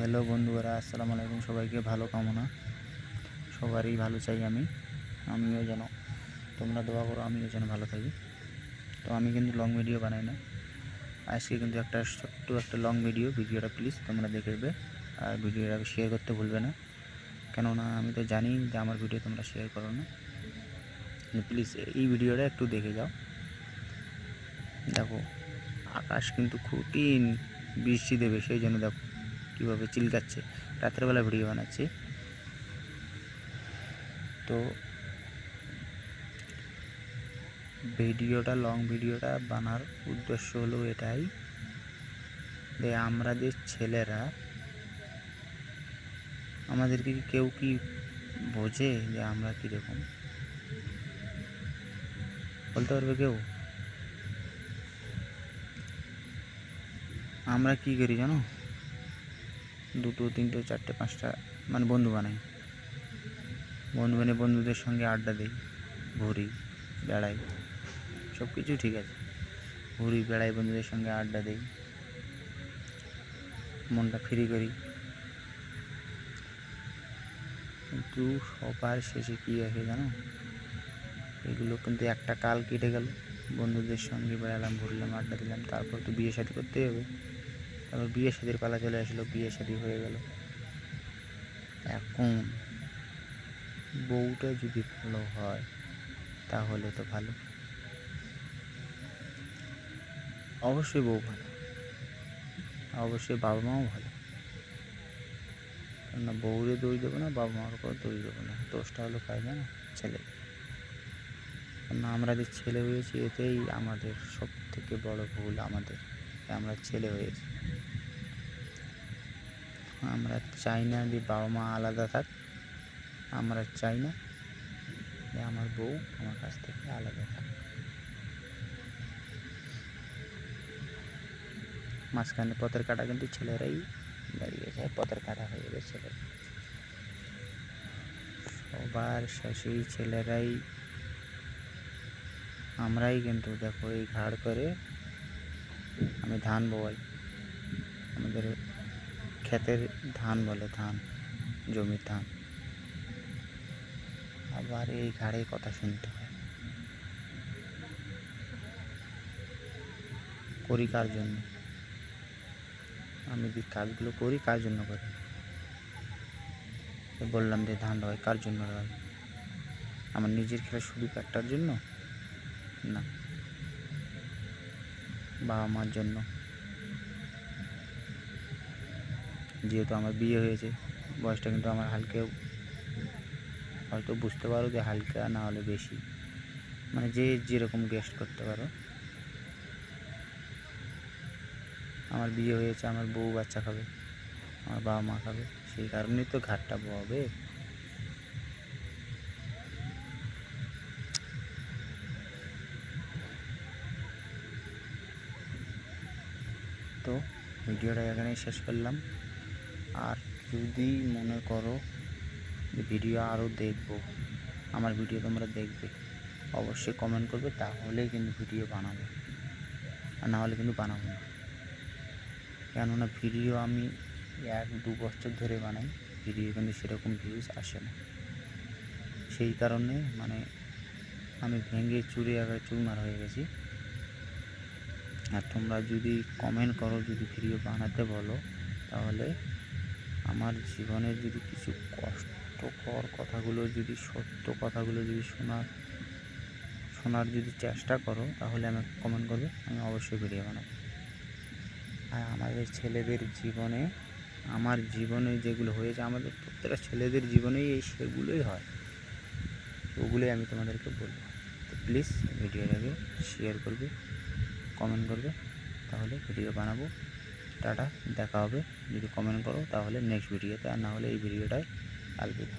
Hello বন্ধুরা, আসসালামু আলাইকুম। সবাইকে ভালো কামনা, সবারই ভালো চাই। আমিও যেন তোমরা দোয়া করো, আমিও যেন ভালো থাকি। তো আমি কিন্তু লং ভিডিও বানাই না, আজকে কিন্তু একটা ছোট্ট একটা লং ভিডিওটা প্লিজ তোমরা দেখবে। আর ভিডিওটা শেয়ার করতে ভুলবে না, কেননা আমি তো জানি যে আমার ভিডিও তোমরা শেয়ার করো না। প্লিজ এই ভিডিওটা একটু দেখে যাও। দেখো, আকাশ কিন্তু কঠিন বৃষ্টি দেবে, সেই জন্য দেখো কীভাবে চিলকাচ্ছে। রাত্রেবেলা ভিডিও বানাচ্ছি। তো লং ভিডিওটা বানার উদ্দেশ্য হলো এটাই যে আমাদের ছেলেরা, আমাদেরকে কেউ কি বোঝে যে আমরা কীরকম? বলতে পারবে কেউ? আমরা কি করি জানো? 2, 3, 4, 5টা মানে বন্ধু বানাই। বন্ধুদের সঙ্গে আড্ডা দিই, ঘুরি, বেড়াই, সব কিছু ঠিক আছে। ঘুরি, বেড়াই, বন্ধুদের সঙ্গে আড্ডা দিই, মনটা ফ্রি করি। কিন্তু সবার শেষে কী আসে জানো? এগুলো কিন্তু একটা কাল কেটে গেল, বন্ধুদের সঙ্গে বেড়ালাম, ঘুরলাম, আড্ডা দিলাম, তারপর তো বিয়ে শাদী করতেই হবে। তারপর বিয়ে শাদীর পালা চলে আসলো, বিয়ে শাদী হয়ে গেল। এখন বউটা যদি ভালো হয় তাহলে তো ভালো, অবশ্যই বউ ভালো, অবশ্যই বাবা মাও ভালো। কেননা বউরে দোষ দেবো না, বাবা মার উপর দোষ দেবো না। দোষটা হলো কাজ না, ছেলে। কেননা আমরা যে ছেলে হয়েছি, এতেই আমাদের সব থেকে বড় ভুল আমাদের, আমরা ছেলে হয়েছি। আমরা চাই না যে বাবা মা আলাদা থাক, আমরা চাই না যে আমার বউ আমার কাছ থেকে আলাদা থাক। মাঝখানে পথের কাঁটা কিন্তু ছেলেরাই দাঁড়িয়ে যায়, পথের কাঁটা হয়ে গেছে ছেলে। সবার শেষেই ছেলেরাই, আমরাই কিন্তু দেখো এই ঘাড় করে আমি ধান বওয়াই, আমাদের ক্ষেতের ধান বলে, ধান, জমির ধান, আবার এই ঘাড়ে কথা শুনতে হয়। করি কার জন্য? আমি যে কাজগুলো করি কার জন্য করি? বললাম যে ধান হয়, কার জন্য হয়? আমার নিজের খেলা শুধু একটার জন্য না, বাবা মার জন্য। যেহেতু আমার বিয়ে হয়েছে, বয়সটা কিন্তু আমার হালকা, হয়তো বুঝতে পারো যে হালকা না হলে বেশি, মানে যে যেরকম গেস্ট করতে পারো। আমার বিয়ে হয়েছে, আমার বউ বাচ্চা খাবে, আমার বাবা মা খাবে, সেই কারণেই তো ঘাটটা বওয়াবে। তো ভিডিওটা এখানেই শেষ করলাম। আর যদি মনে করো যে ভিডিও আরও দেখবো, আমার ভিডিও তোমরা দেখবে, অবশ্যই কমেন্ট করবে, তাহলে কিন্তু ভিডিও বানাবো, আর না হলে কিন্তু বানাবো না। কেননা ভিডিও আমি 1-2 বছর ধরে বানাই, ভিডিও কিন্তু সেরকম ভিউজ আসে না। সেই কারণে মানে আমি ভেঙে চুরে আগে চুরমার হয়ে গেছি। আর তোমরা যদি কমেন্ট করো, যদি ভিডিও বানাতে বলো, তাহলে আমার জীবনের যদি কিছু কষ্টকর কথাগুলো, যদি সত্য কথাগুলো যদি শোনার যদি চেষ্টা করো, তাহলে আমাকে কমেন্ট করবে, আমি অবশ্যই ভিডিও বানাবো। আর আমাদের ছেলেদের জীবনে, আমার জীবনে যেগুলো হয়েছে, আমাদের প্রত্যেকটা ছেলেদের জীবনেই সেগুলোই হয়, ওগুলোই আমি তোমাদেরকে বলবো। তো প্লিজ ভিডিওটাকে শেয়ার করবে, কমেন্ট করবে, তাহলে ভিডিও বানাবো। টাটা, দেখা হবে। যদি কমেন্ট করো তাহলে নেক্সট ভিডিওতে, আর না হলে এই ভিডিওটাই আলবিদা।